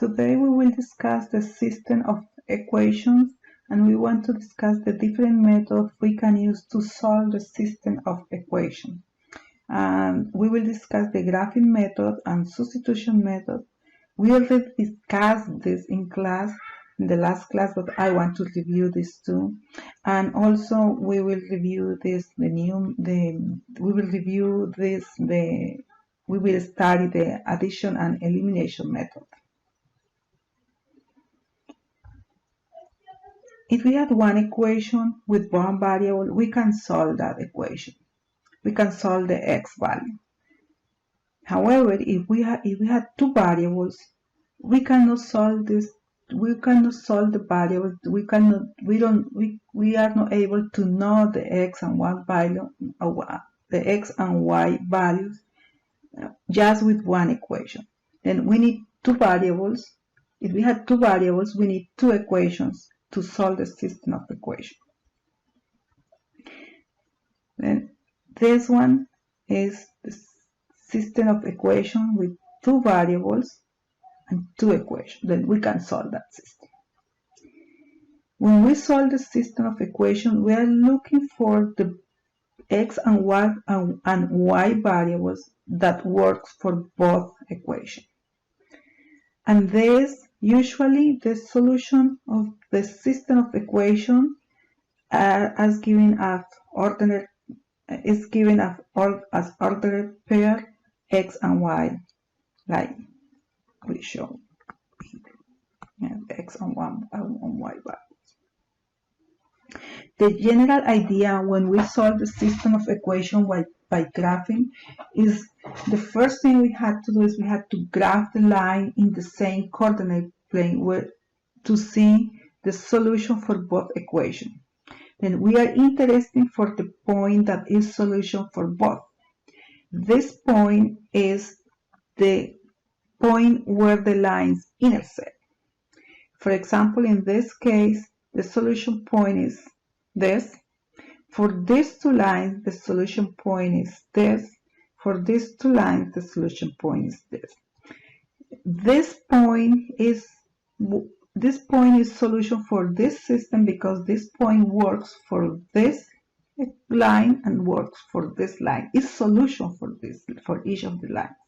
Today we will discuss the system of equations, and we want to discuss the different methods we can use to solve the system of equations. And we will discuss the graphing method and substitution method. We already discussed this in class, in the last class, but I want to review this too. And also we will review this, we will study the addition and elimination method. If we had one equation with one variable, we can solve that equation. We can solve the x value. However, if we had two variables, we cannot solve this. We cannot solve the variables. We are not able to know the x and y value, the x and y values, just with one equation. Then we need two variables. If we had two variables, we need two equations to solve the system of equation. Then this one is the system of equation with two variables and two equations. Then we can solve that system. When we solve the system of equation, we are looking for the x and y variables that works for both equations. And this usually the solution of the system of equation as given as ordered pair x and y, like we show here, x and y values. The general idea when we solve the system of equation by graphing is the first thing we had to do is we had to graph the line in the same coordinate plane to see the solution for both equations. Then we are interested for the point that is solution for both. This point is the point where the lines intersect. For example, in this case, the solution point is this. For these two lines, the solution point is this. For these two lines, the solution point is this. This point is solution for this system because this point works for this line and works for this line. It's solution for each of the lines.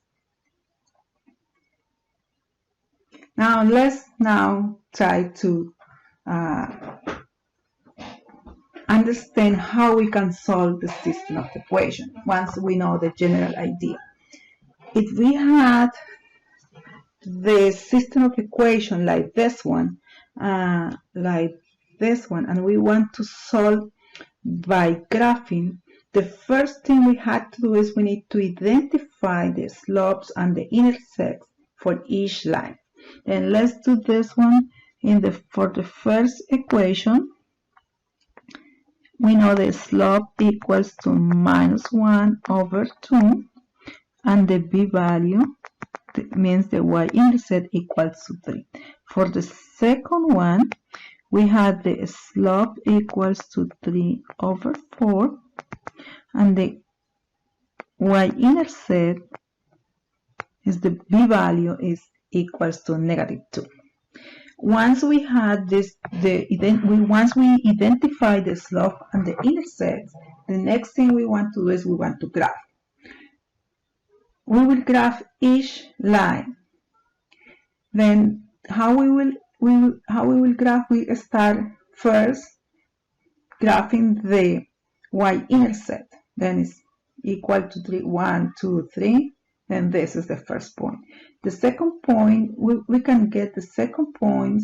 Now let's try to understand how we can solve the system of equation once we know the general idea. If we had the system of equation like this one, and we want to solve by graphing, the first thing we had to do is we need to identify the slopes and the intercepts for each line. And let's do this one for the first equation. We know the slope equals to -1/2, and the b value means the y-intercept equals to 3. For the second one, we had the slope equals to 3/4, and the y-intercept is the b value is equals to -2. Once we had once we identify the slope and the intercept, the next thing we want to do is we want to graph. We will graph each line. Then how we will graph? We start first graphing the y-intercept. Then it's equal to 3, 1, 2, 3. Then this is the first point. The second point, we can get the second point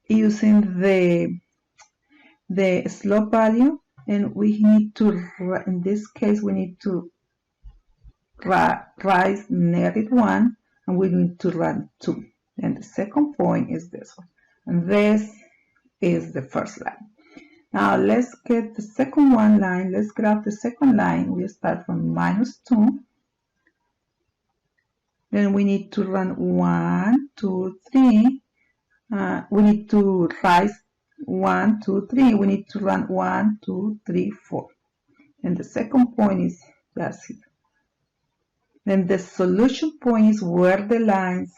using the slope value, and we need to, in this case, we need to rise -1, and we need to run 2. And the second point is this one, and this is the first line. Now let's get the second line. Let's graph the second line. We start from -2. Then we need to run 1, 2, 3. We need to rise 1, 2, 3. We need to run 1, 2, 3, 4. And the second point is just here. Then the solution point is where the lines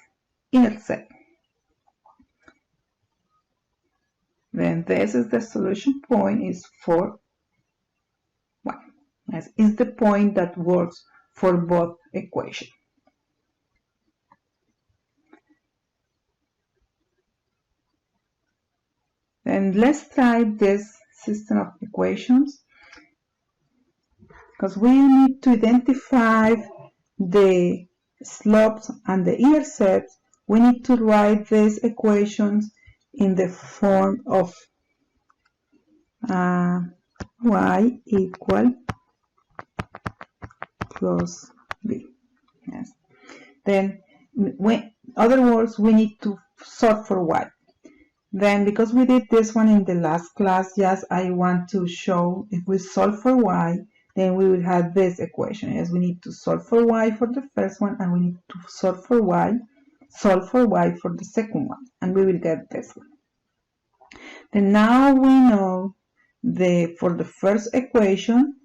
intersect. Then this is the solution point is 4, 1. Yes, is the point that works for both equations. And let's try this system of equations, because we need to identify the slopes and the intercepts. We need to write these equations in the form of y equal plus b. Yes. Then, in other words, we need to solve for y. Then, because we did this one in the last class, yes, I want to show if we solve for y, then we will have this equation. Yes, we need to solve for y for the first one, and we need to solve for y for the second one, and we will get this one. Then now we know for the first equation,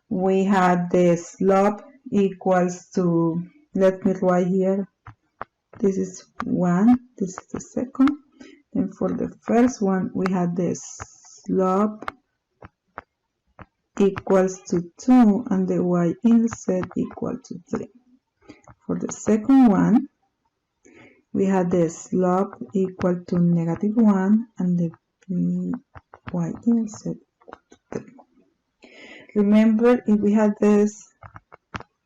we had the slope equals to, let me write here, this is 1, this is the second. And for the first one, we had the slope equals to 2 and the y-intercept equal to 3. For the second one, we had the slope equal to -1 and the y-intercept equal to 3. Remember, if we had this,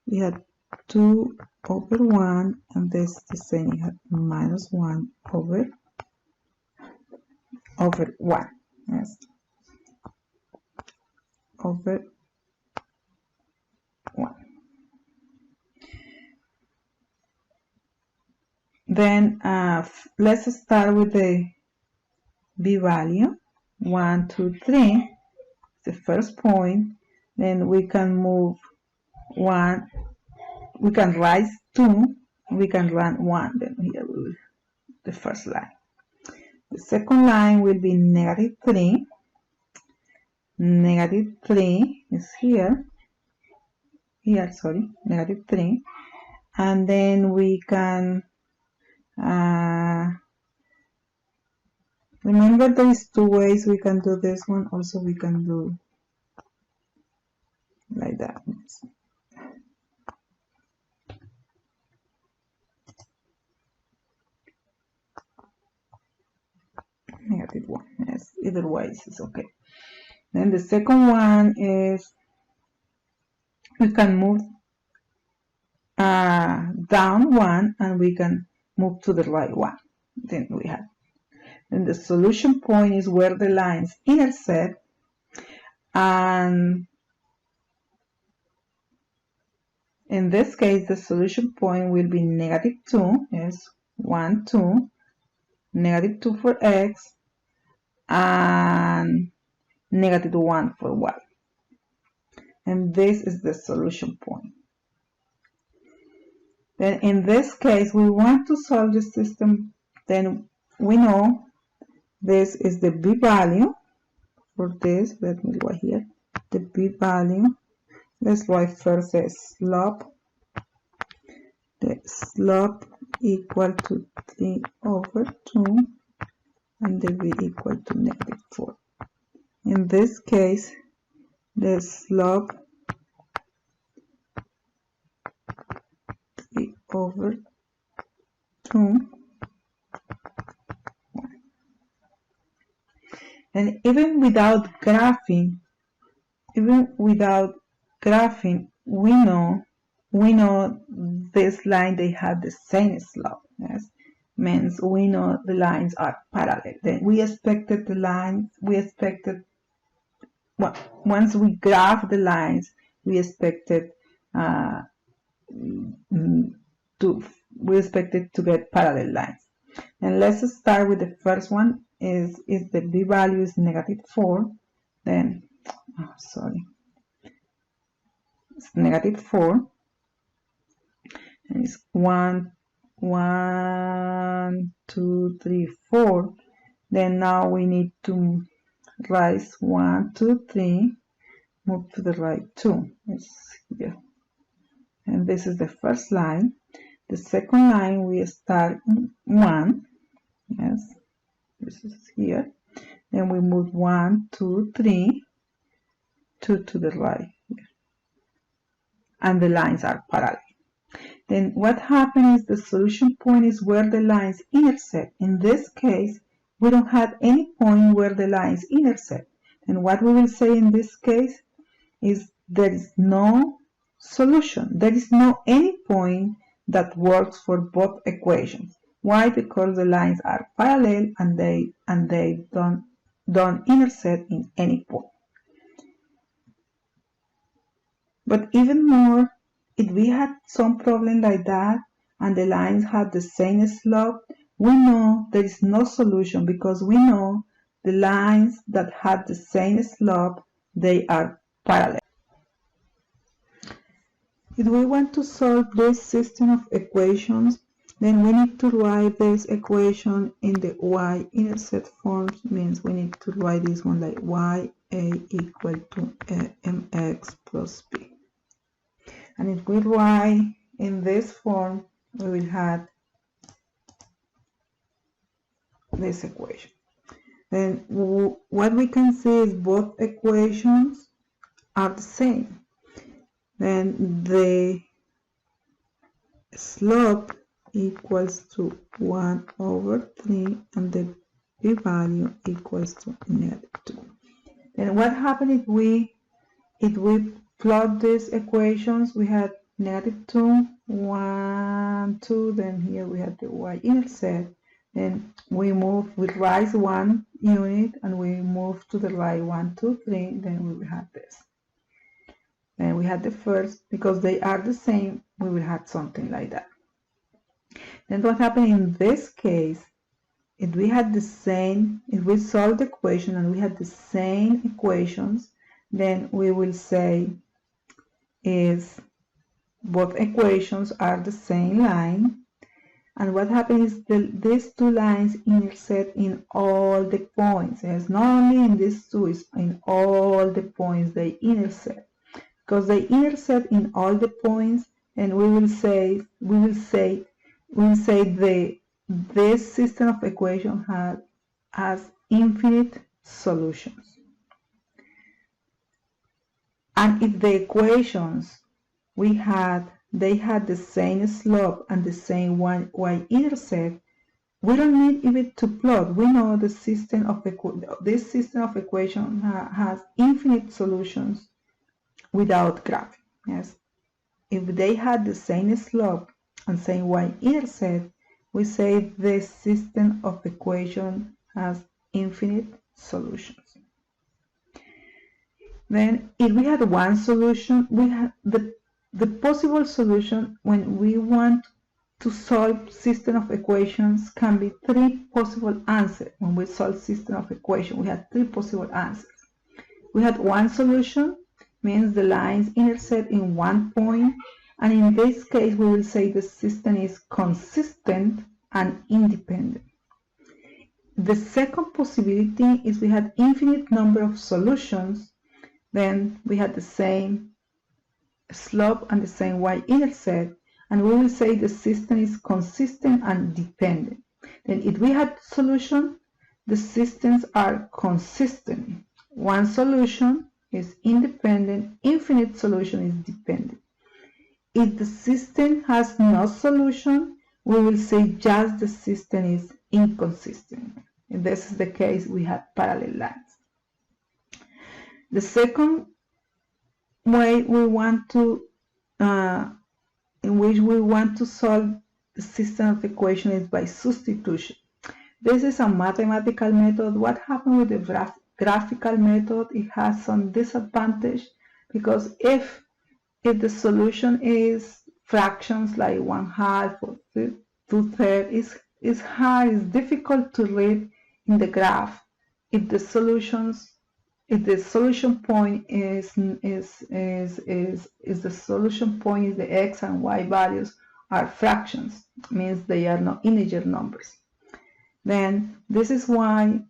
we had 2 over 1, and this is the same, we had -1 over 1. Yes. Over 1. Then let's start with the b value. 1, 2, 3, the first point. Then we can move 1, we can rise 2, we can run 1. Then here we will, the first line. The second line will be -3. -3 is here, sorry, -3. And then we can, remember there is 2 ways we can do this one. Also we can do like that. -1, yes, either way is okay. Then the second one is we can move down 1 and we can move to the right 1. Then we have. Then the solution point is where the lines intersect, and in this case the solution point will be -2, yes, 1, 2, -2 for x, and -1 for y. And this is the solution point. Then in this case, we want to solve the system. Then we know this is the b value for this. Let me write here the b value. Let's write first the slope. The slope equal to 3 over 2 and the b equal to -4. In this case, the slope 3 over 2. And even without graphing, we know this line, they have the same slope. Yes, means we know the lines are parallel. Then we expected the lines, well, once we graph the lines, we expected to get parallel lines. And let's start with the first one. Is the b value is -4, then it's -4, and it's 1, 2, 3, 4. Then now we need to rise 1, 2, 3, move to the right 2. It's here. And this is the first line. The second line we start 1. Yes, this is here. then we move 1, 2, 3, 2 to the right, and the lines are parallel. Then what happens is the solution point is where the lines intersect. In this case, we don't have any point where the lines intersect. And what we will say in this case is there is no solution. There is no any point that works for both equations. Why? Because the lines are parallel and they don't intersect in any point. But even more, if we had some problem like that and the lines had the same slope, we know there is no solution because we know the lines that have the same slope, they are parallel. If we want to solve this system of equations, then we need to write this equation in the y-intercept form. Means we need to write this one like ya equal to mx plus b. And if we write in this form, we will have this equation. Then what we can see is both equations are the same. Then the slope equals to 1 over 3 and the p-value equals to -2. Then what happens if we plot these equations? We had -2, 1, 2, then here we have the y-intercept. Then we rise 1 unit and we move to the right 1, 2, 3, then we will have this. Then we had the first, because they are the same, we will have something like that. Then what happened in this case, if we solve the equation and we had the same equations, then we will say is both equations are the same line. And what happens is these two lines intersect in all the points. It's not only in these two, it's in all the points they intersect. Because they intersect in all the points, and we will say this system of equation has infinite solutions. And if the equations they had the same slope and the same y-intercept, we don't need even to plot. We know this system of equation has infinite solutions without graphing. Yes, if they had the same slope and same y-intercept, we say this system of equation has infinite solutions. Then if we had one solution, we have the possible solution when we want to solve system of equations can be 3 possible answers. When we solve system of equation, we have 3 possible answers. We had one solution, means the lines intersect in one point, and in this case we will say the system is consistent and independent. The second possibility is we had infinite number of solutions, then we had the same slope and the same y-intercept, and we will say the system is consistent and dependent. Then if we had solution, the systems are consistent. One solution is independent, infinite solution is dependent. If the system has no solution, we will say just the system is inconsistent. If this is the case, we have parallel lines. The second way we want to, in which we want to solve the system of equation is by substitution. This is a mathematical method. What happens with the graphical method? It has some disadvantage because if the solution is fractions like 1/2 or 2/3, it's hard, it's difficult to read in the graph. If the solution point is the solution point is the x and y values are fractions, means they are not integer numbers. Then this is why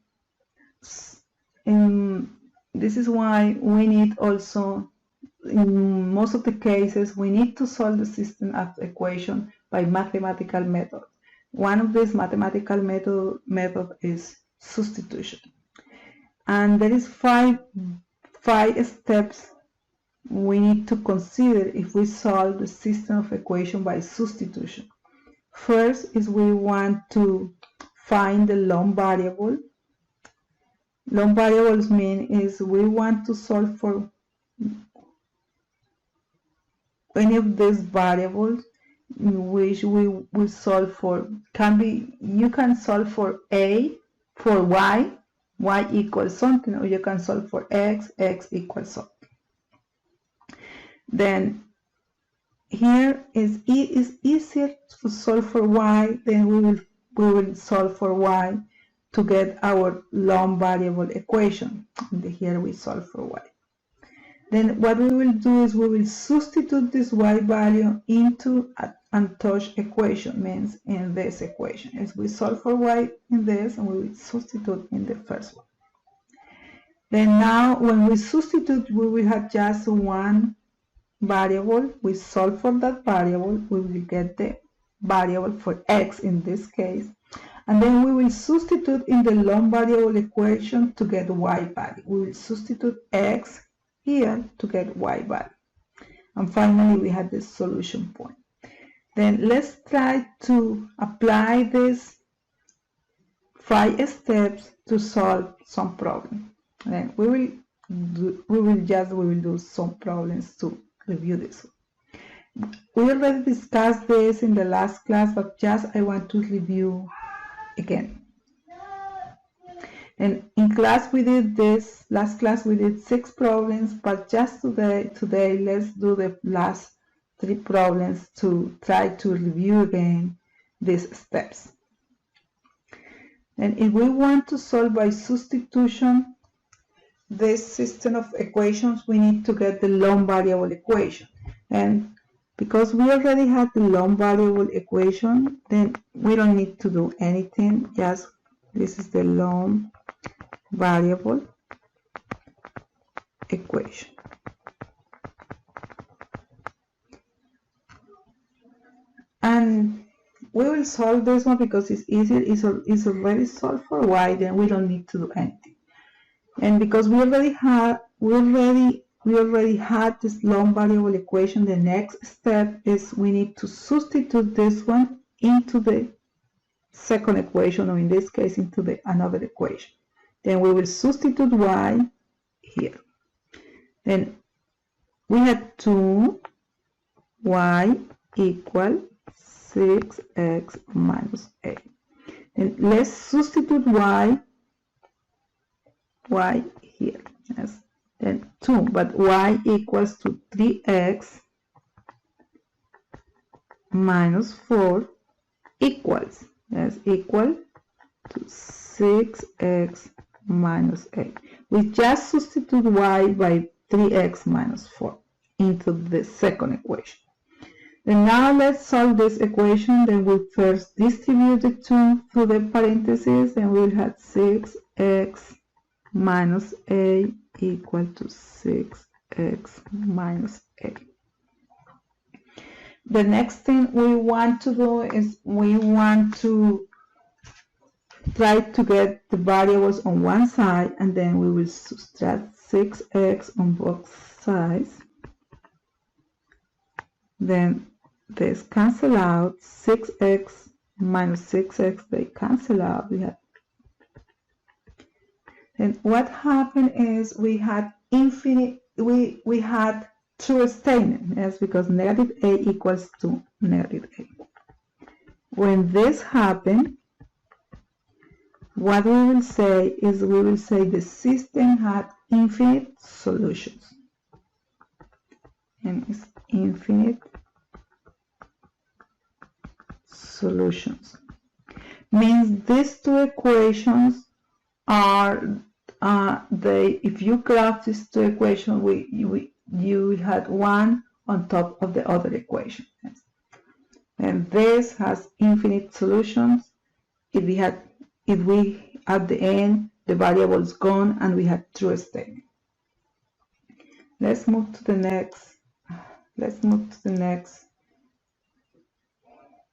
we need also, in most of the cases, we need to solve the system of equation by mathematical method. One of these mathematical method is substitution. and there is five steps we need to consider if we solve the system of equation by substitution. First is we want to find the long variable. Long variables mean is we want to solve for any of these variables in which we will solve for. You can solve for a, for y equals something, or you can solve for x equals something. Then here it is easier to solve for y, then we will solve for y to get our long variable equation. And here we solve for y. Then what we will do is we will substitute this y value into an untouched equation, means in this equation. As we solve for y in this, and we will substitute in the first one. Then now when we substitute, we will have just one variable. We solve for that variable, we will get the variable for x in this case, and then we will substitute in the long variable equation to get y value. We will substitute x here to get y value, and finally we have the solution point. Then let's try to apply these 5 steps to solve some problem. Then we will do some problems to review this one. We already discussed this in the last class, but just I want to review again. And in class we did this, last class we did 6 problems, but just today let's do the last 3 problems to try to review again these steps. And if we want to solve by substitution this system of equations, we need to get the long variable equation. And because we already have the long variable equation, then we don't need to do anything. Just this is the long variable equation. And we will solve this one because it's easier. It's already solved for y, then we don't need to do anything. And because we already had this long variable equation, the next step is we need to substitute this one into the second equation, or in this case into the another equation. Then we will substitute y here. Then we have 2y equal 6x minus 8. And let's substitute y here. Yes. Then 2, but y equals to 3x minus 4 equals, yes, equal to 6x minus 8. We just substitute y by 3x minus 4 into the second equation. And now let's solve this equation. Then we'll first distribute the 2 through the parentheses, and we'll have 6x minus 8 equal to 6x minus 8. The next thing we want to do is we want to try to get the variables on one side, and then we will subtract 6x on both sides. Then this cancel out, 6x minus 6x, they cancel out. We have, and what happened is we had infinite, we had true statement, yes, because negative a equals to negative a. When this happened, what we will say is we will say the system had infinite solutions. And it's infinite solutions. Means these two equations are if you graph these two equations, you had one on top of the other equation. Yes. And this has infinite solutions. If we at the end the variable is gone and we have true statement. Let's move to the next.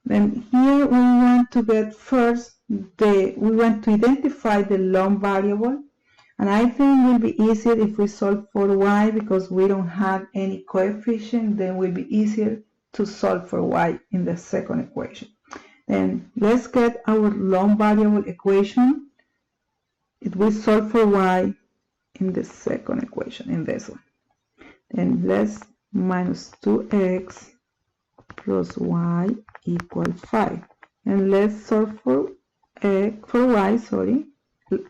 Then here we want to get first we want to identify the long variable. And I think it will be easier if we solve for y, because we don't have any coefficient, then it will be easier to solve for y in the second equation. Then let's get our long variable equation. It will solve for y in the second equation, in this one. Then let's minus 2x plus y equal 5. And let's solve for y,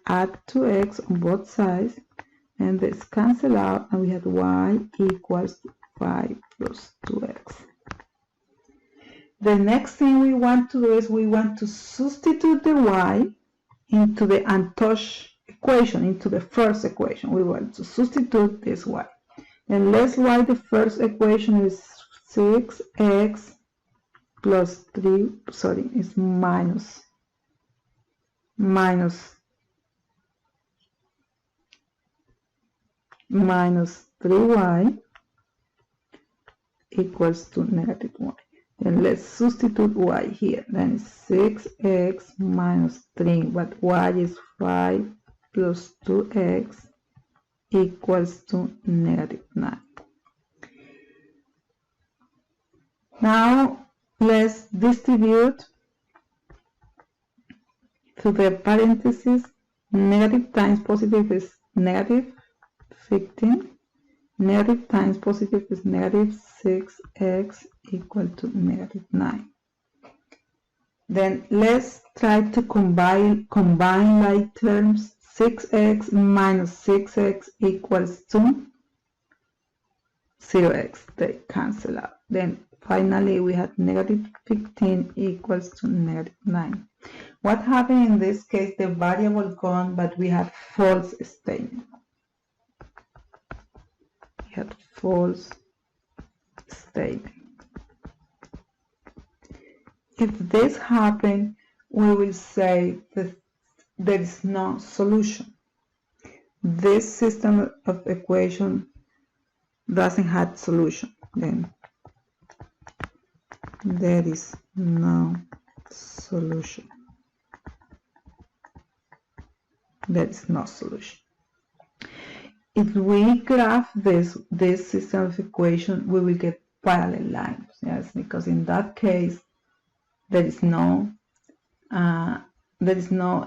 add 2x on both sides, and this cancel out, and we have y equals 5 plus 2x. The next thing we want to do is we want to substitute the y into the untouched equation, into the first equation. We want to substitute this y. And let's write the first equation is 6x plus 3, it's minus 3y equals to negative y. Then let's substitute y here. Then it's 6x minus 3, but y is 5 plus 2x equals to negative 9. Now let's distribute to the parentheses. Negative times positive is negative 15. Negative times positive is negative 6x equal to negative 9. Then let's try to combine like terms. 6x minus 6x equals to 0x. They cancel out. Then finally we have negative 15 equals to negative 9. What happened in this case? The variable gone, but we have false statement. We had false statement. If this happened, we will say that there is no solution. This system of equation doesn't have solution. Then there is no solution. There is no solution. If we graph this system of equation, we will get parallel lines. Yes, because in that case, there is no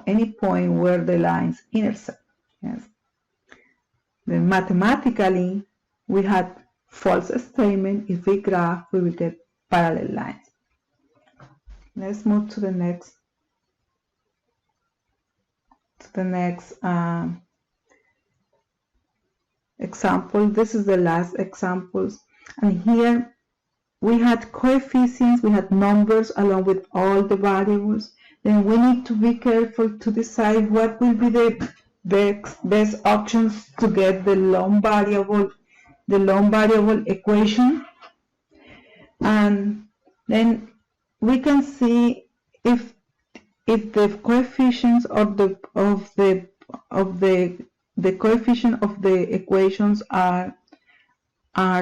any point where the lines intersect. Yes. Then mathematically, we had false statement. If we graph, we will get parallel lines. Let's move to the next. Example. This is the last examples, and here we had coefficients, we had numbers along with all the variables. Then we need to be careful to decide what will be the best options to get the long variable equation. And then we can see if the coefficients of the coefficient of the equations are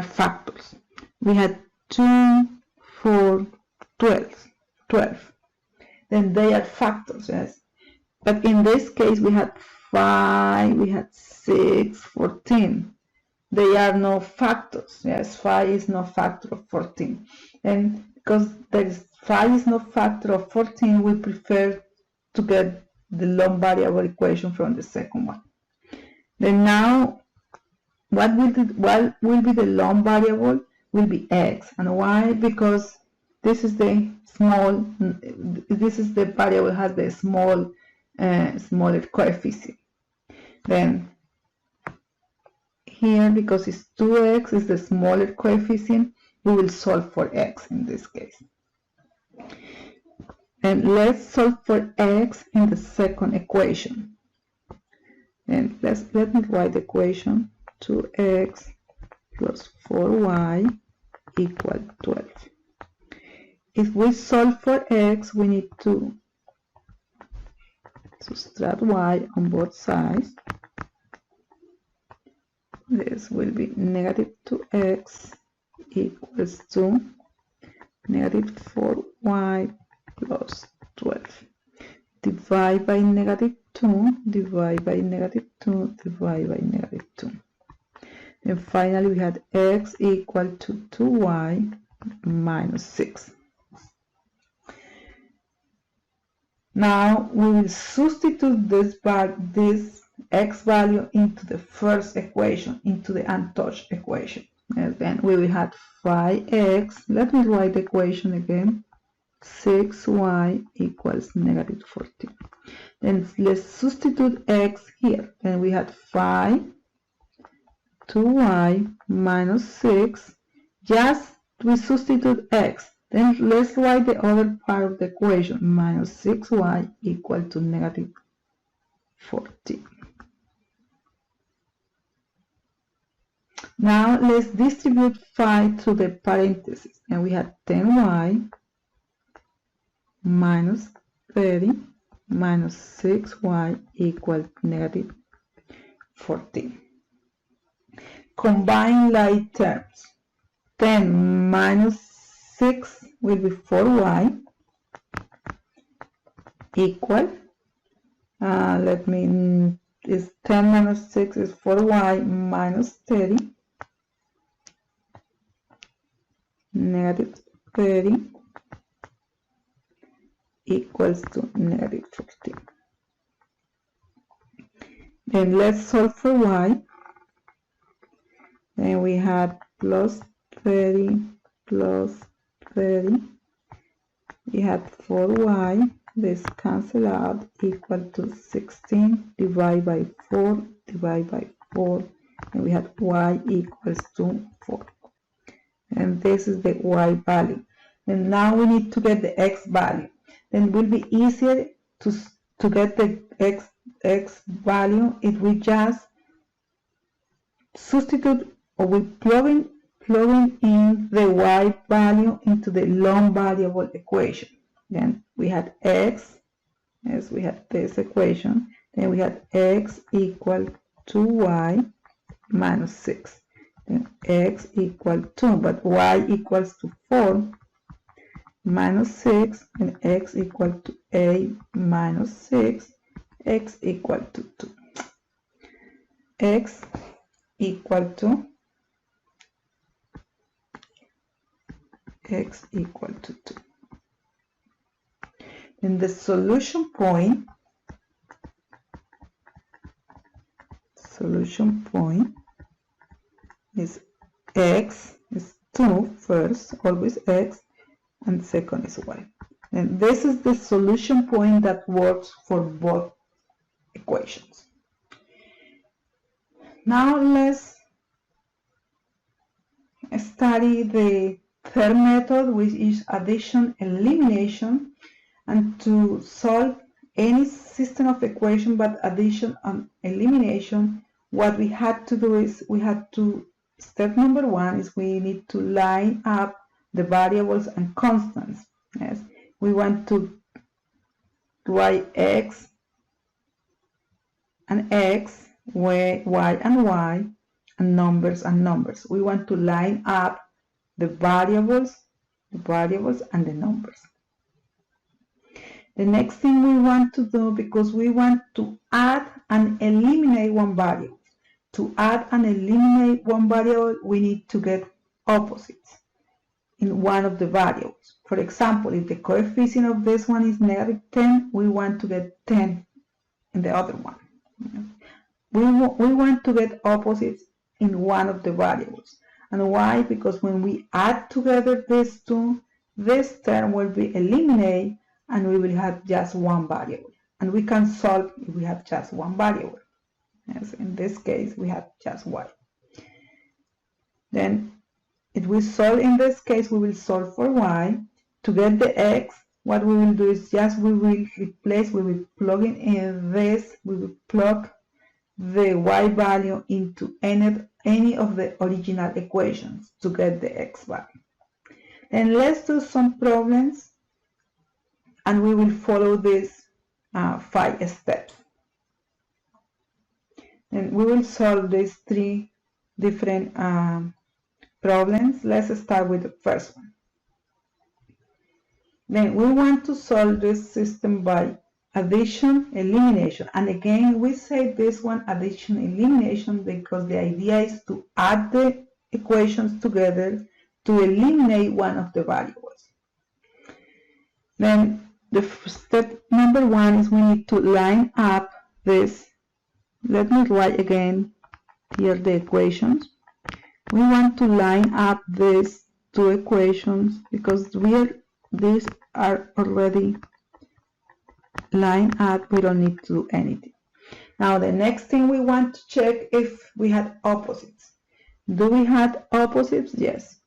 factors. We had 2, 4, 12. Then they are factors, yes. But in this case, we had 5, we had 6, 14. They are no factors, yes. 5 is no factor of 14. And because 5 is no factor of 14, we prefer to get the long variable equation from the second one. Then now, what will be the long variable? Will be x. And why? Because this is the variable has the smaller coefficient. Then here, because it's 2x is the smaller coefficient, we will solve for x in this case. And let's solve for x in the second equation. And let me write the equation. 2x plus 4y equal 12. If we solve for x, we need to subtract y on both sides. This will be negative 2x equals to negative 4y plus 12. divide by -2, divide by -2, divide by -2. And finally we had x equal to 2y minus 6. Now we will substitute this x value into the first equation, into the untouched equation. And then we will have 5x, let me write the equation again, 6y equals -14. Then let's substitute x here. Then we had 5, 2y minus 6, just we substitute x. Then let's write the other part of the equation, minus 6y equal to -14. Now let's distribute 5 to the parentheses, and we have 10y minus 30 minus 6y equals -14. Combine like terms. 10 minus 6 will be 4y equal, is 10 minus 6 is 4y minus 30, -30 equals to -14. Then let's solve for y. Then we had plus 30 plus 30. We had 4y. This cancel out equal to 16 divided by 4 divided by 4. And we had y equals to 4. And this is the y value. And now we need to get the x value. Then it will be easier to get the x value if we just substitute, or we plug in the y value into the long variable equation. Then we had x, as we had this equation, then we had x equal to y minus 6. Then x equal to, but y equals to 4 minus 6, and x equal to a minus 6, x equal to 2. X equal to 2. And the solution point is x is 2 first, always x, and second is y. And this is the solution point that works for both equations. Now let's study the third method, which is addition elimination. And to solve any system of equation but addition and elimination, what we had to do is step number 1 is we need to line up the variables and constants. Yes, we want to write x and x, y and y, and numbers and numbers. We want to line up the variables and the numbers. The next thing we want to do, because we want to add and eliminate one variable. To add and eliminate one variable, we need to get opposites in one of the variables. For example, if the coefficient of this one is -10, we want to get 10 in the other one. We want to get opposites in one of the variables. And why? Because when we add together these two, this term will be eliminated, and we will have just one variable. And we can solve if we have just one variable. Yes, in this case, we have just y. Then, if we solve in this case, we will solve for y. To get the x, what we will do is just we will plug in this, we will plug the y value into any of the original equations to get the x value. And let's do some problems, and we will follow these 5 steps. And we will solve these 3 different problems. Let's start with the first one. Then we want to solve this system by addition, elimination. And again, we say this one addition, elimination, because the idea is to add the equations together to eliminate one of the variables. Then the step number 1 is we need to line up this. Let me write again here the equations. We want to line up these two equations because these are already lined up. We don't need to do anything. Now the next thing we want to check if we had opposites. Do we have opposites? Yes.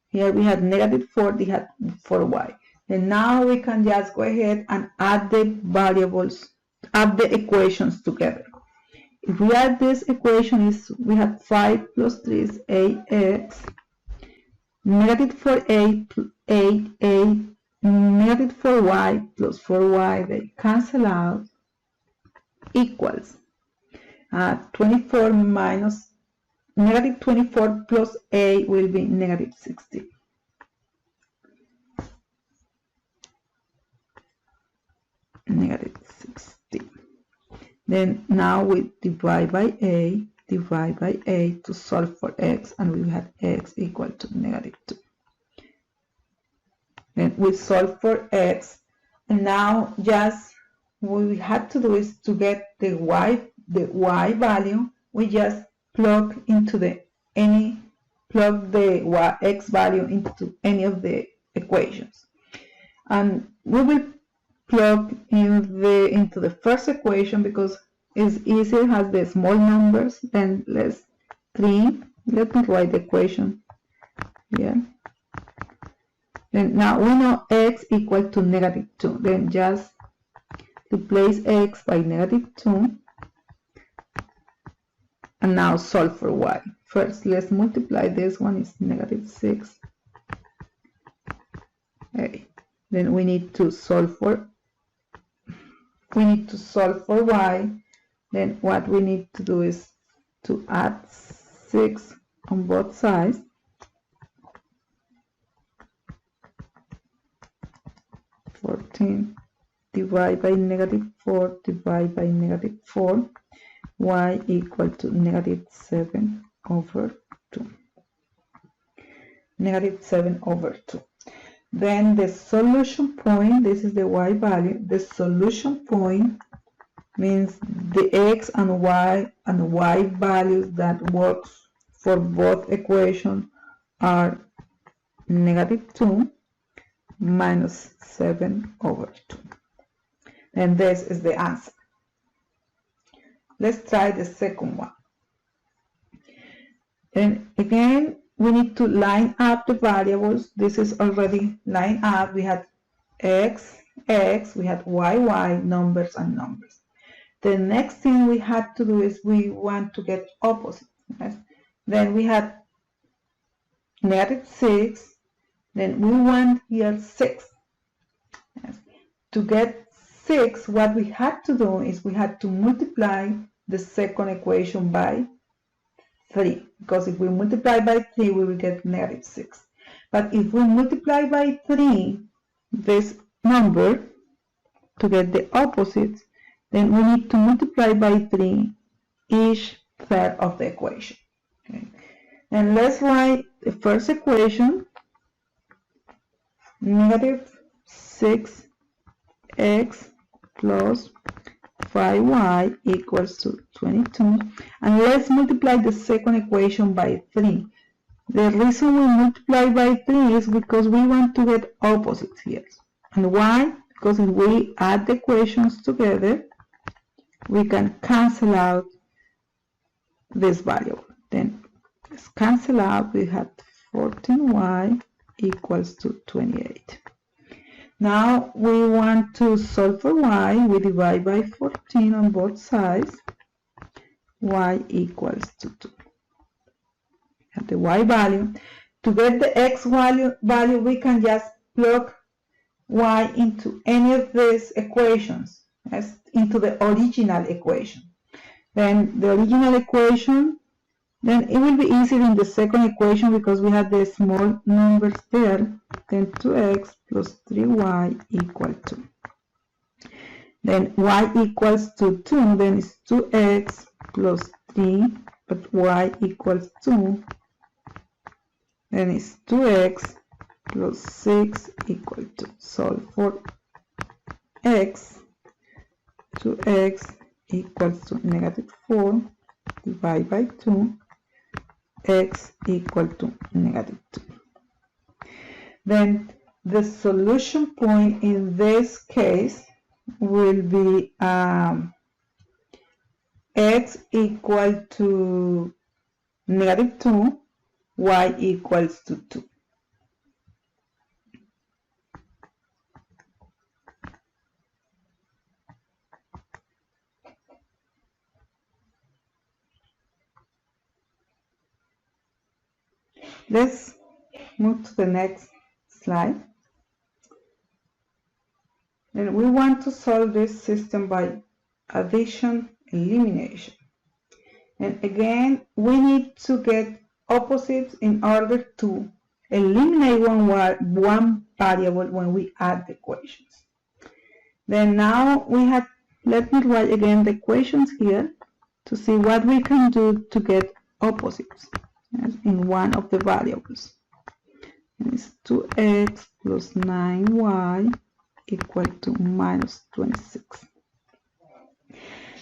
Here we had -4, they had 4y. And now we can just go ahead and add the variables, add the equations together. If we add this equation, we have 5 plus 3 is 8x, -4a, 8a, -4y plus 4y, they cancel out, equals 24 minus -24 plus a will be -16. -16. Then now we divide by a to solve for x, and we have x equal to -2. Then we solve for x, and now just what we have to do is to get the y value, we just plug the x value into any of the equations, and we will plug into the first equation because it's easier, has the small numbers. Then let's 3. Let me write the equation here. Then now we know x equal to -2. Then just replace x by -2, and now solve for y. First, let's multiply this one is -6. Okay. Then we need to solve for y. Then what we need to do is to add 6 on both sides. Divide by -4, divide by -4, y equal to -7 over 2. -7 over 2. Then the solution point, this is the y value. The solution point means the x and y values that works for both equations are -2 minus 7 over 2. And this is the answer. Let's try the second one. And again, we need to line up the variables. This is already lined up. We had x, we had y, numbers and numbers. The next thing we had to do is we want to get opposite. Yes? Then we had -6. Then we want here 6. Yes. To get 6, what we had to do is we had to multiply the second equation by 3. Because if we multiply by 3, we will get -6. But if we multiply by 3, this number, to get the opposite, then we need to multiply by 3 each third of the equation. Okay. And let's write the first equation. -6x plus 5y equals to 22. And let's multiply the second equation by 3. The reason we multiply by 3 is because we want to get opposites here. And why? Because if we add the equations together, we can cancel out this variable. Then let's cancel out. We have 14y equals to 28. Now we want to solve for y. We divide by 14 on both sides. Y equals to 2. At the y value. To get the x value, we can just plug y into any of these equations, as into the original equation. Then the original equation, then it will be easier in the second equation because we have the small numbers there. Then 2x plus 3y equal to. Then y equals to 2, then it's 2x plus 3, but y equals 2, then it's 2x plus 6 equal to, solve for x, 2x equals to -4, divide by 2, x equal to -2. Then the solution point in this case will be x equal to -2, y equals to 2. Let's move to the next slide. And we want to solve this system by addition, elimination. And again, we need to get opposites in order to eliminate one variable when we add the equations. Then now we have, let me write again the equations here to see what we can do to get opposites in one of the variables. And it's 2x plus 9y equal to -26.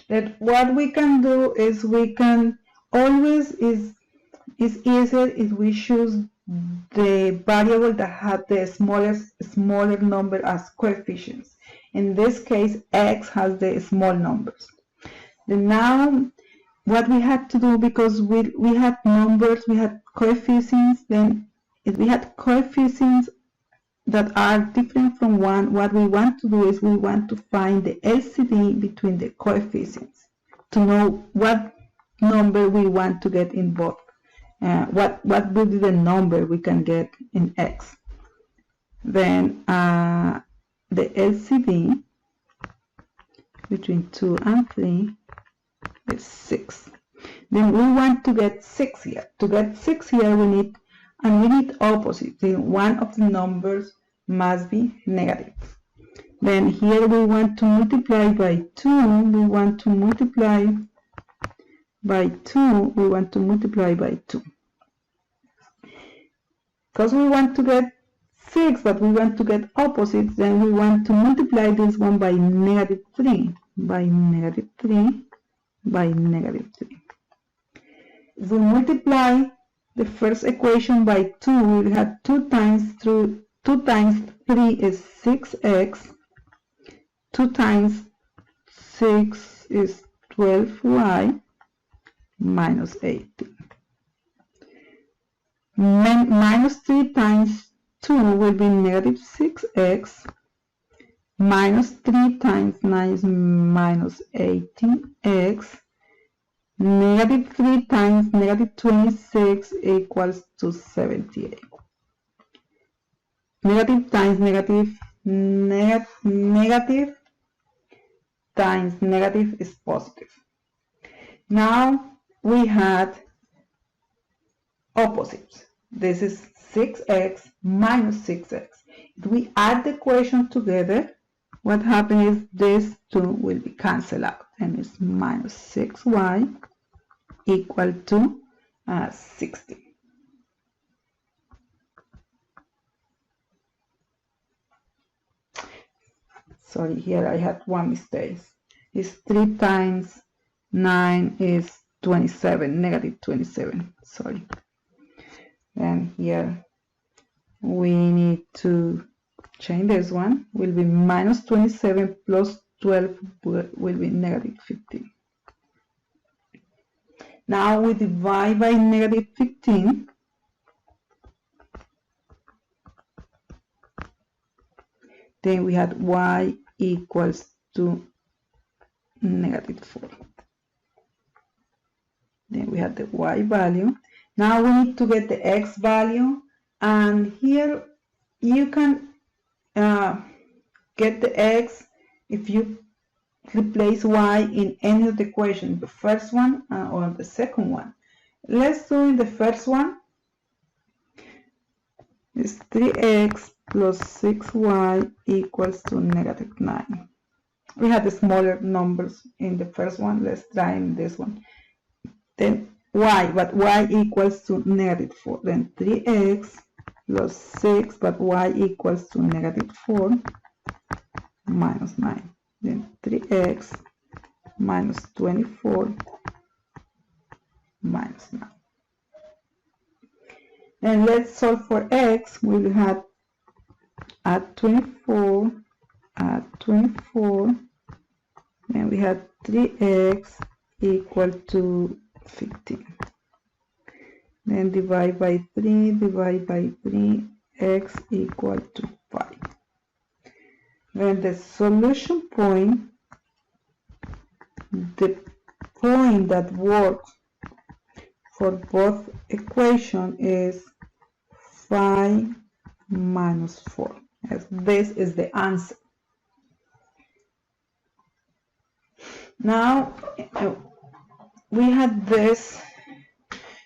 That what we can do is we can always is easier if we choose the variable that has the smaller number as coefficients. In this case, x has the small numbers. Then now what we had to do, because we had numbers, we had coefficients, then if we had coefficients that are different from 1, what we want to do is we want to find the LCD between the coefficients to know what number we want to get in both. What would be the number we can get in x. Then the LCD between 2 and 3 is 6. Then we want to get 6 here. To get 6 here we need opposite. One of the numbers must be negative. Then here we want to multiply by 2. We want to multiply by 2. We want to multiply by 2. Because we want to get 6, but we want to get opposites, then we want to multiply this one by -3. By -3. By -3. If we multiply the first equation by 2, we will have 2 times 3 is 6x, 2 times 6 is 12y minus 18. Minus 3 times 2 will be -6x, minus 3 times 9 is minus 18x, -3 times -26 equals to 78. Negative times negative, negative times negative is positive. Now we had opposites. This is 6x minus 6x. If we add the equation together, what happens is these two will be cancelled out, and it's minus 6y equal to 60. Sorry, here I had one mistake. It's 3 times 9 is 27, negative 27, sorry. And here we need to change this one. Will be minus 27 plus 12 will be negative 15. Now we divide by negative 15. Then we had y equals to negative 4. Then we have the y value. Now we need to get the x value, and here you can get the x if you replace y in any of the equations, the first one or the second one. Let's do in the first one. It's 3x plus 6y equals to negative 9. we had the smaller numbers in the first one. Let's try in this one. Then y, but y equals to negative 4. Then 3x plus 6, but y equals to negative 4 minus 9. Then 3x minus 24 minus 9. And let's solve for x. We will have add 24, and we have 3x equal to 15. Then divide by 3, x equal to 5. Then the solution point, the point that works for both equations is 5 minus 4. Yes, this is the answer. Now we had this.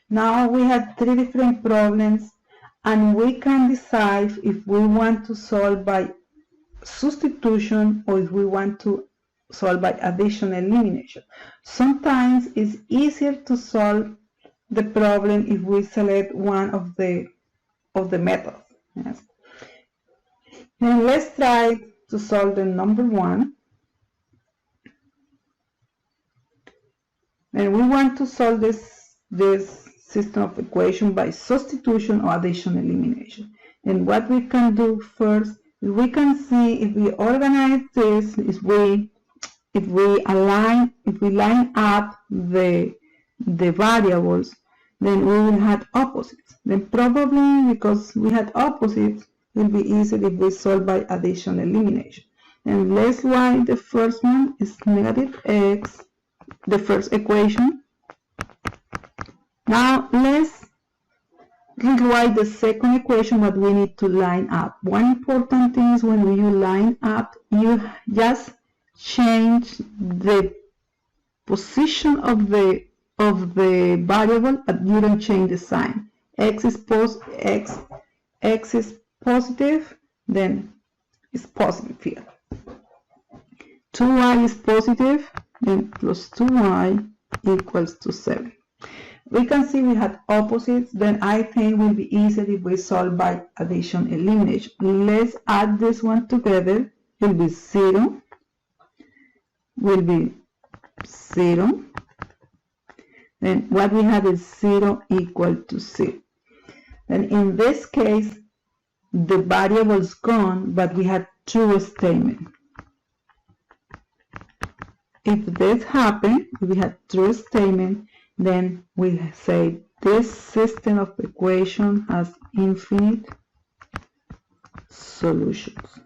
Now we have 3 different problems, and we can decide if we want to solve by substitution or if we want to solve by addition and elimination. Sometimes it's easier to solve the problem if we select one of the methods. Yes. And let's try to solve the number 1. And we want to solve this system of equation by substitution or addition and elimination. And what we can do first, we can see if we organize this, if we line up the variables, then we will have opposites. Then probably because we had opposites, it will be easy if we solve by addition and elimination. And let's write the first one is negative x, the first equation. Now let's write the second equation, but we need to line up. One important thing is when you line up, you just change the position of the variable, but you don't change the sign. X is positive, then it's positive here. 2y is positive, then plus 2y equals to 7. We can see we had opposites, then I think it will be easier if we solve by addition elimination. Let's add this one together. It will be 0, will be 0. Then what we have is 0 equal to 0. Then in this case, the variable is gone, but we had true statement. If this happened, if we had true statement, then we say this system of equation has infinite solutions.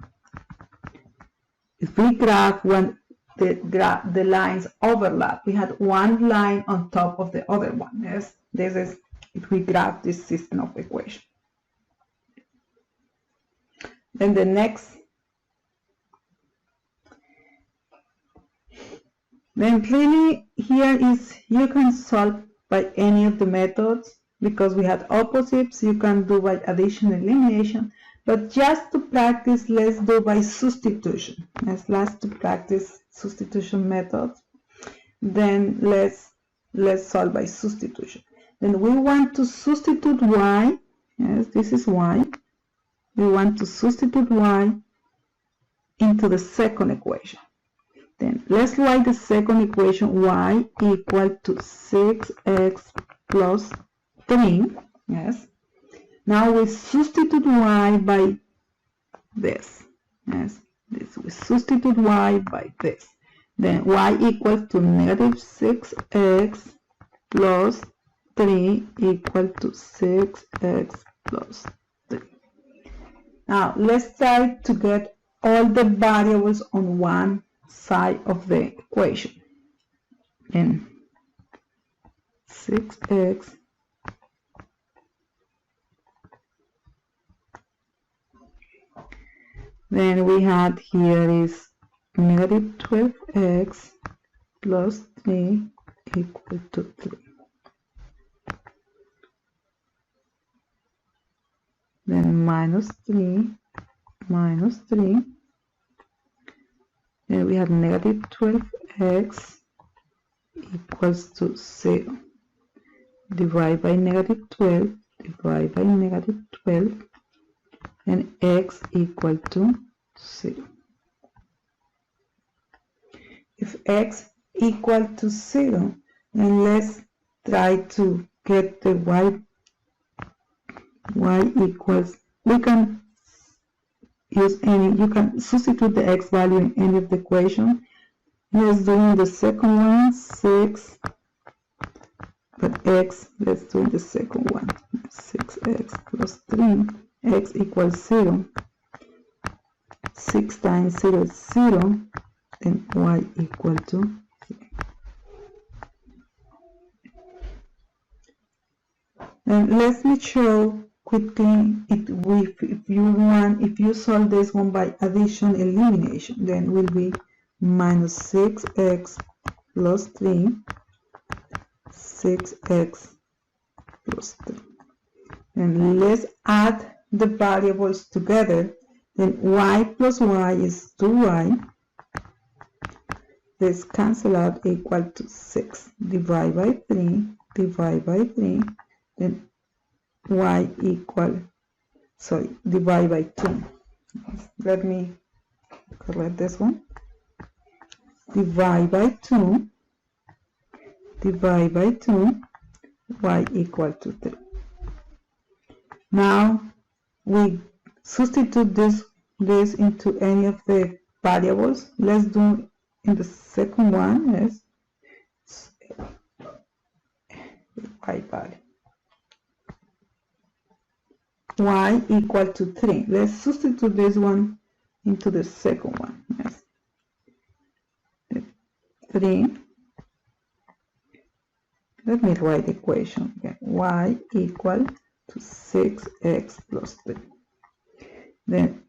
If we graph when the lines overlap, we had one line on top of the other one. Yes, this is if we graph this system of equation. Then the next. Then clearly here is you can solve by any of the methods because we had opposites. You can do by addition and elimination, but just to practice, let's do by substitution. Let's to practice substitution methods. Then let's solve by substitution. Then we want to substitute y. Yes, this is y. We want to substitute y into the second equation. Then let's write the second equation, y equal to 6x plus 3. Yes. Now we substitute y by this. Yes. We substitute y by this. Then y equals to negative 6x plus 3 equal to 6x plus 3. Now let's try to get all the variables on one side of the equation. Then 6x then we had here is negative 12x plus 3 equal to 3. Then minus 3 minus 3. Then we have negative 12x equals to 0. Divide by negative 12, divide by negative 12, and x equal to 0. If x equal to 0, then let's try to get the y equals, we can use any, you can substitute the x value in any of the equation. Let's do the second one, 6, but x, let's do the second one, 6x plus 3, x equals 0. 6 times 0 is 0, and y equal to 3. And let me show quickly if you solve this one by addition elimination, then will be minus 6x plus 3, 6x plus 3. And let's add the variables together. Then y plus y is 2y. Let's cancel out, equal to 6. Divide by 3, divide by 3. Then y equal, divide by 2. Let me correct this one. Divide by 2, divide by 2, y equal to 3. Now we substitute this into any of the variables. Let's do in the second one, yes, y value. Y equal to 3. Let's substitute this one into the second one. Yes. 3. Let me write the equation again. Y equal to 6x plus 3. Then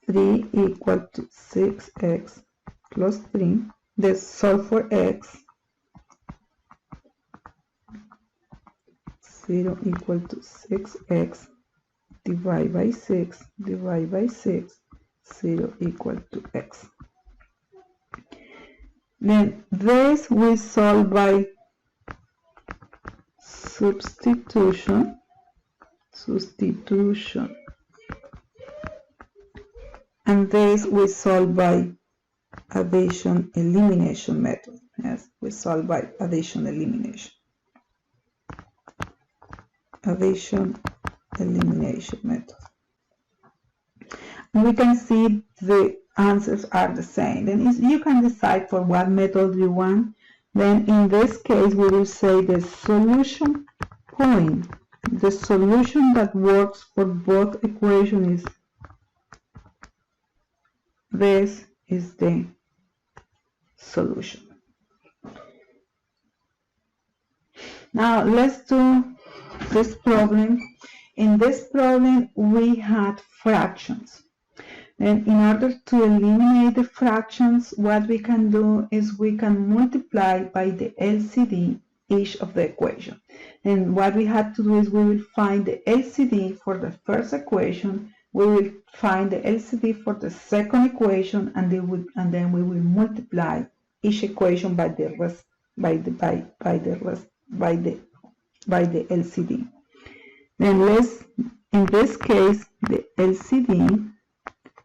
3 equal to 6x plus 3. Let's solve for x. 0 equal to 6x. Divide by 6, divide by 6, 0 equal to x. Then this we solve by substitution, and this we solve by addition elimination method. Yes, we solve by addition elimination. Addition elimination method. And we can see the answers are the same. Then you can decide for what method you want. Then in this case we will say the solution point, the solution that works for both equations is this is the solution. Now let's do this problem. In this problem we had fractions. And in order to eliminate the fractions, what we can do is we can multiply by the LCD each of the equation. And what we have to do is we will find the LCD for the first equation, we will find the LCD for the second equation, and then we will multiply each equation by the LCD. Then in this case, the LCD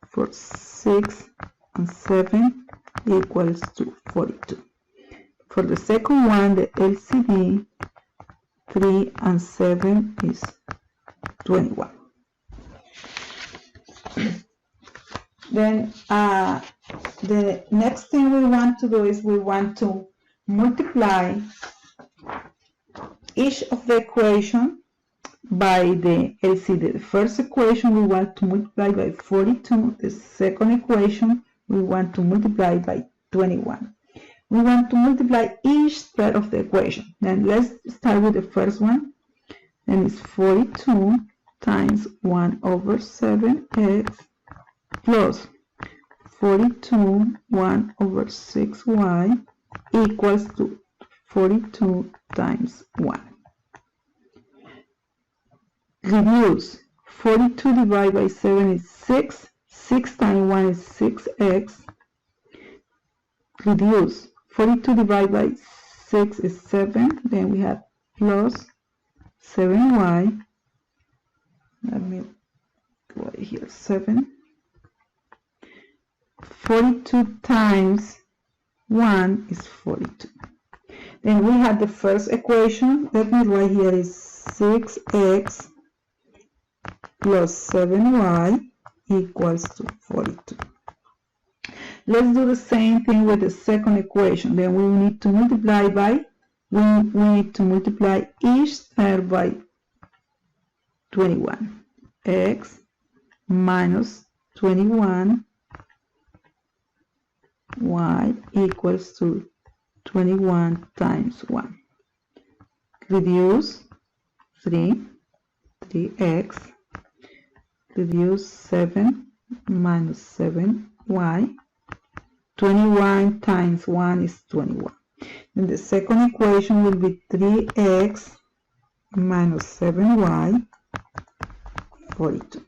for 6 and 7 equals to 42. For the second one, the LCD 3 and 7 is 21. Then the next thing we want to do is we want to multiply each of the equation by the LCD. The first equation we want to multiply by 42. The second equation we want to multiply by 21. We want to multiply each side of the equation. Then let's start with the first one. Then it's 42 times 1 over 7x plus 42 1 over 6y equals to 42 times 1. Reduce. 42 divided by 7 is 6. 6 times 1 is 6x. reduce. 42 divided by 6 is 7. Then we have plus 7y. Let me go here, 7. 42 times 1 is 42. Then we have the first equation. Let me write here is 6x plus 7y equals to 42. Let's do the same thing with the second equation. Then we need to multiply by, we need to multiply each term by 21. X minus 21 y equals to 21 times 1. Reduce 3x, reduce 7 minus 7y. 21 times 1 is 21. And the second equation will be 3x minus 7y, 42.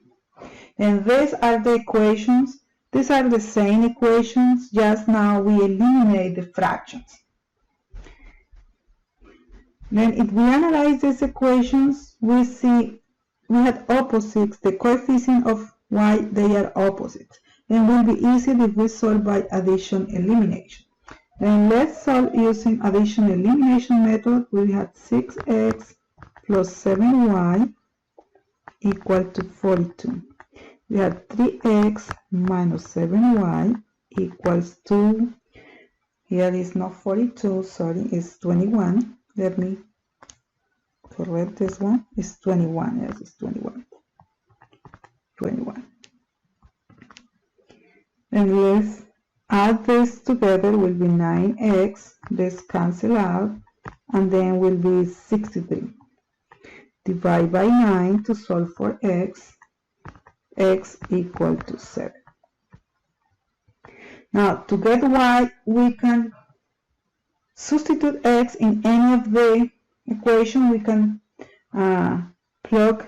And these are the equations. These are the same equations, just now we eliminate the fractions. Then if we analyze these equations, we see we had opposites, the coefficient of y, they are opposites. And will be easy if we solve by addition elimination. Then let's solve using addition elimination method. We have 6x plus 7y equal to 42. We have 3x minus 7y equals to, here is not 42, sorry, it's 21. Let me correct this one. It's 21, yes, it's 21. 21. And let's add this together, will be 9x, this cancel out, and then will be 63. Divide by 9 to solve for x equal to 7. Now to get y, we can substitute x in any of the equation. We can plug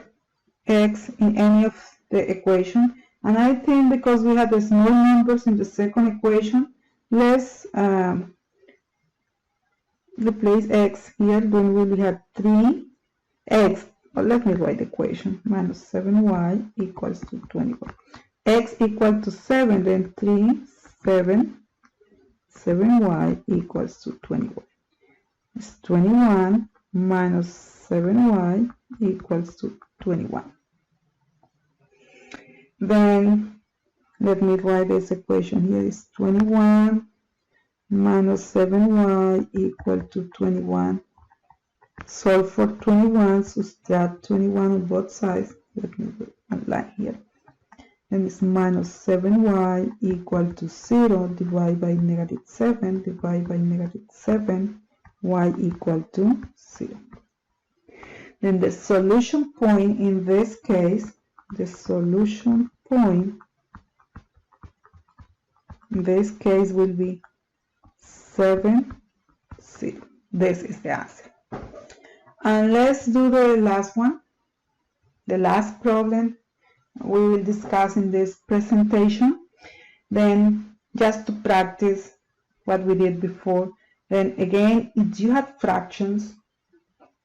x in any of the equation. And I think because we have the small numbers in the second equation, let's replace x here. Then we will have 3x, or let me write the equation, minus 7y equals to 21. X equal to 7, then 7y equals to 21. It's 21 minus 7y equals to 21. Then let me write this equation here is 21 minus 7y equal to 21. Solve for 21, subtract 21 on both sides. Let me put a line here. And it's minus 7y equal to 0, divide by negative 7, divide by negative 7, y equal to 0. Then the solution point in this case, the solution point in this case will be 7, 0. This is the answer. And let's do the last one, the last problem we will discuss in this presentation. Then just to practice what we did before. Then again, if you had fractions,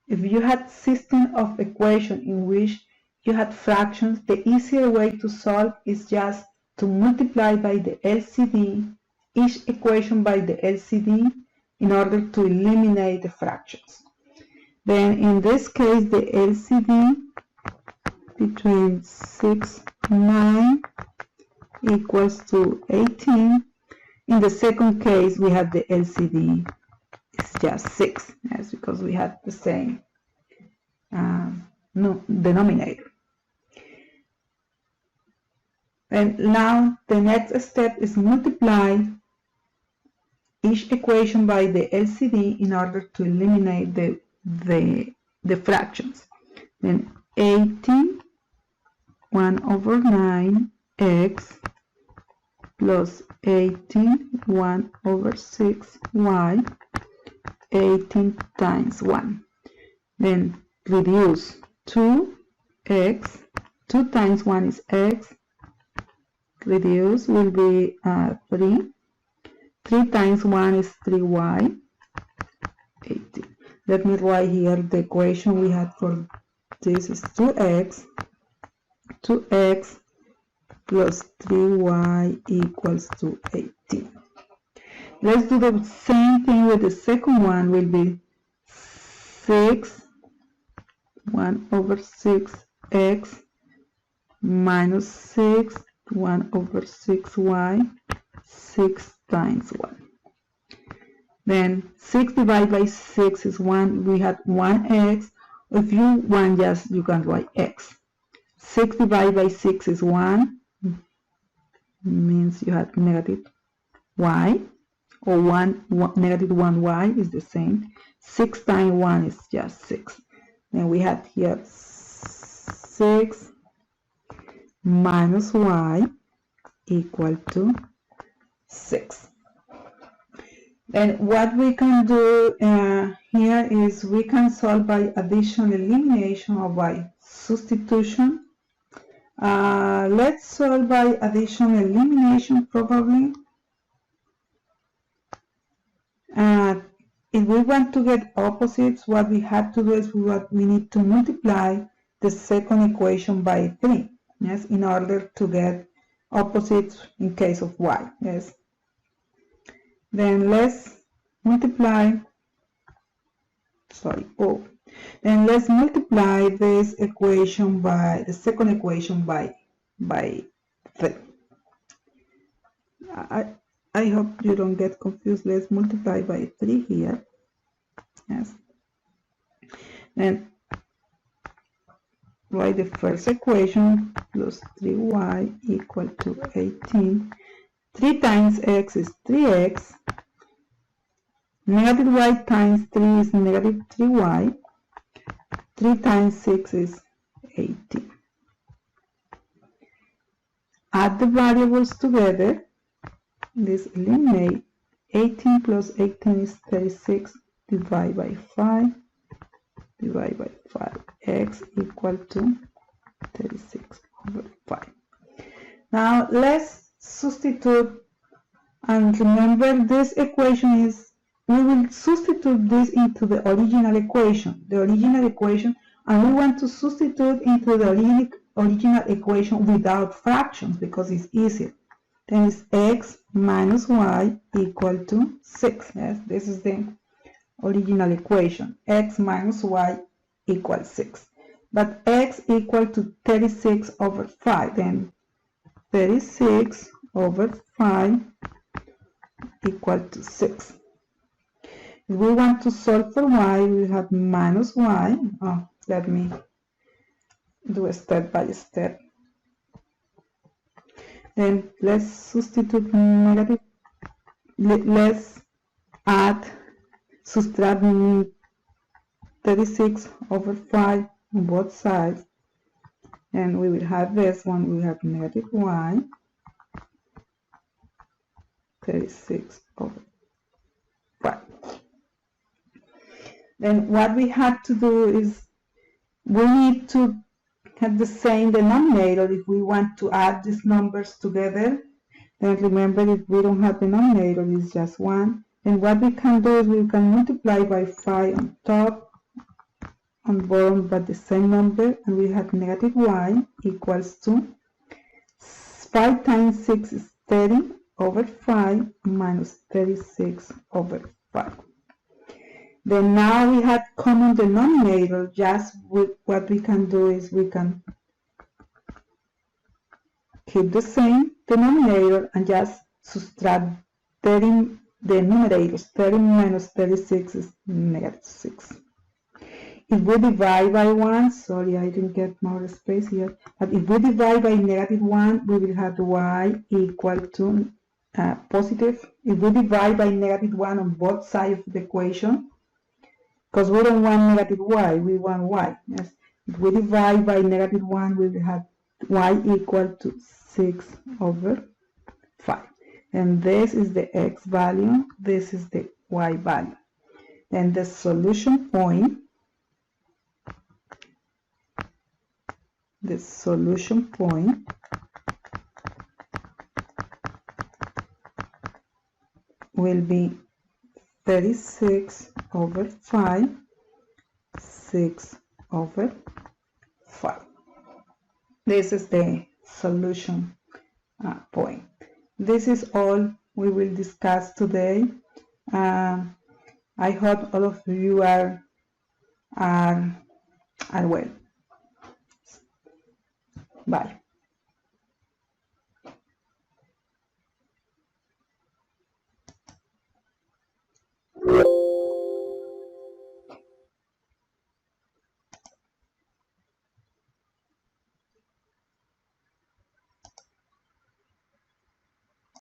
if you had system of equation in which you had fractions, the easier way to solve is just to multiply by the LCD, each equation by the LCD, in order to eliminate the fractions. Then in this case, the LCD between 6, 9 equals to 18. In the second case, we have the LCD, it's just 6, yes, because we have the same denominator. And now the next step is multiply each equation by the LCD in order to eliminate the fractions. Then 18, 1 over 9 x plus 18, 1 over 6 y, 18 times 1. Then reduce 2x, 2 times 1 is x, reduce will be 3, 3 times 1 is 3y, 18. Let me write here the equation we had for this is 2x plus 3y equals to 18. Let's do the same thing with the second one. Will be 1 over 6x minus 1 over 6y, 6 times 1. Then 6 divided by 6 is 1. We had 1x. If you want, just you can write x. 6 divided by 6 is 1. Means you have negative y. Or negative 1y is the same. 6 times 1 is just 6. Then we have here 6 minus y equal to 6. Then what we can do here is we can solve by addition, elimination, or by substitution. Let's solve by addition, elimination probably. If we want to get opposites, what we have to do is we need to multiply the second equation by 3, yes, in order to get opposites in case of y, yes. Then let's multiply, then let's multiply this equation by the second equation by 3. I hope you don't get confused. Let's multiply by 3 here. Yes. Then write the first equation plus 3y equal to 18. 3 times x is 3x. Negative y times 3 is negative 3y. 3 times 6 is 18. Add the variables together. This eliminate. 18 plus 18 is 36. Divide by 5. Divide by 5. X equal to 36 over 5. Now let's substitute, and remember this equation is, we will substitute this into the original equation. And we want to substitute into the original equation without fractions because it's easier. Then it's x minus y equal to 6. Yes, this is the original equation. X minus y equals 6. But x equal to 36 over 5. Then 36 over 5 equal to 6. If we want to solve for y, we have minus y. Let me do a step by step. Then let's substitute negative. Let's subtract 36 over 5 on both sides. And we will have this one. We have negative y. 36 over 5. Then what we have to do is we need to have the same denominator if we want to add these numbers together. Then remember, if we don't have denominator, it's just 1. And what we can do is we can multiply by 5 on top, on bottom, but the same number, and we have negative y equals to 5 times 6 is 30 over 5 minus 36 over 5. Then now we have common denominator. Just with what we can do is we can keep the same denominator and just subtract 30 the numerators. 30 minus 36 is negative 6. If we divide by 1, sorry, I didn't get more space here, but if we divide by negative 1, we will have y equal to positive. If we divide by negative 1 on both sides of the equation, because we don't want negative y, we want y. Yes. If we divide by negative 1, we will have y equal to 6 over 5. And this is the x value, this is the y value. Then the solution point, will be 36 over 5, 6 over 5. This is the solution point. This is all we will discuss today. I hope all of you are well. Bye.